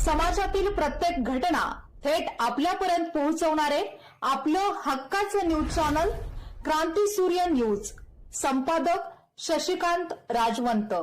समाजातील प्रत्येक घटना थेट आपल्यापर्यंत पोहोचवणारे आपलं हक्काचं न्यूज चॅनल क्रांती सूर्य न्यूज. संपादक शशिकांत राजवंत.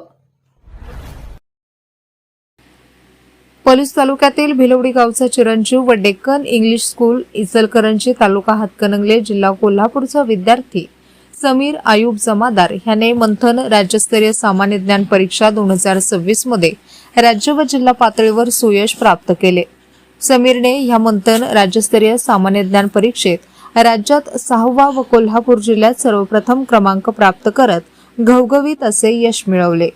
पलूस तालुक्यातील भिलवडी गावचा चिरंजीव व डेक्कन इंग्लिश स्कूल इचलकरंजी तालुका हातकणंगले जिल्हा कोल्हापूरचा विद्यार्थी समीर आयुब जमादार ह्याने मंथन राज्यस्तरीय सामान्य ज्ञान परीक्षा 2026 मध्ये राज्य व जिल्हा पातळीवर सुयश प्राप्त केले. समीरने ह्या मंथन राज्यस्तरीय सामान्य ज्ञान परीक्षेत राज्यात 6वा व कोल्हापूर जिल्ह्यात सर्वप्रथम क्रमांक प्राप्त करत घवघवीत असे यश मिळवले.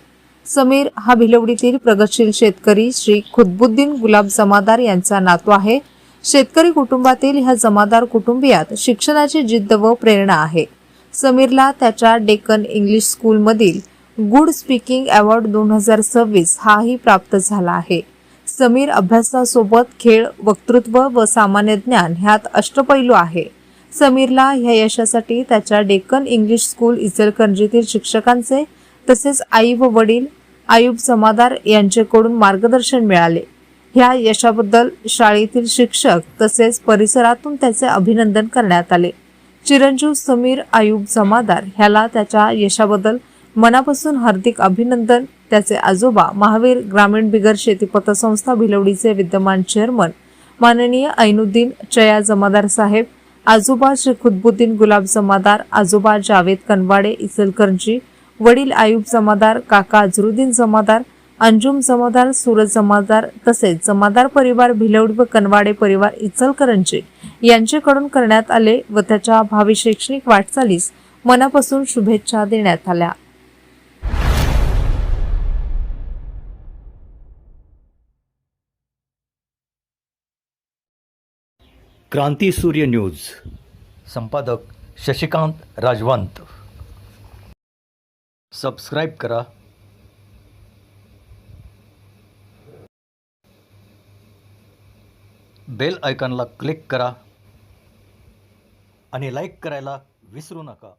समीर हा भिलवडीतील प्रगतशील शेतकरी श्री खुतबुद्दीन गुलाब जमादार यांचा नातू आहे. शेतकरी कुटुंबातील ह्या जमादार कुटुंबियात शिक्षणाची जिद्द व प्रेरणा आहे. समीरला त्याच्या डेक्कन इंग्लिश स्कूलमधील गुड स्पीकिंग अवॉर्ड 2026 हाही प्राप्त झाला आहे. समीर अभ्यासासोबत खेळ, वक्तृत्व व सामान्य ज्ञान ह्यात अष्टपैलू आहे. समीरला ह्या यशासाठी त्याच्या डेक्कन इंग्लिश स्कूल इचलकरंजीतील शिक्षकांचे तसेच आई व वडील आयुब जमादार यांच्याकडून मार्गदर्शन मिळाले. ह्या यशाबद्दल शाळेतील शिक्षक तसेच परिसरातून त्याचे अभिनंदन करण्यात आले. चिरंजीव समीर आयुब जमादार ह्याला त्याच्या यशाबद्दल मनापासून हार्दिक अभिनंदन. त्याचे आजोबा महावीर ग्रामीण बिगर शेती पतसंस्था भिलवडीचे विद्यमान चेअरमन माननीय ऐनुद्दीन चया जमादार साहेब, आजोबा श्री खुतबुद्दीन गुलाब जमादार, आजोबा जावेद कनवाडे इचलकरंजी, वडील आयुब जमादार, काका अजरुद्दीन जमादार, अंजुम जमादार, सूरज जमादार तसेच जमादार परिवार भिलवडी व कनवाडे परिवार इचलकरंजी यांच्याकडून करण्यात आले व त्याच्या भावी शैक्षणिक वाटचालीस मनापासून शुभेच्छा देण्यात आल्या. क्रांती सूर्य न्यूज. संपादक शशिकांत राजवंत. सबस्क्राईब करा, बेल आयकॉनला क्लिक करा आणि लाईक करायला विसरू नका.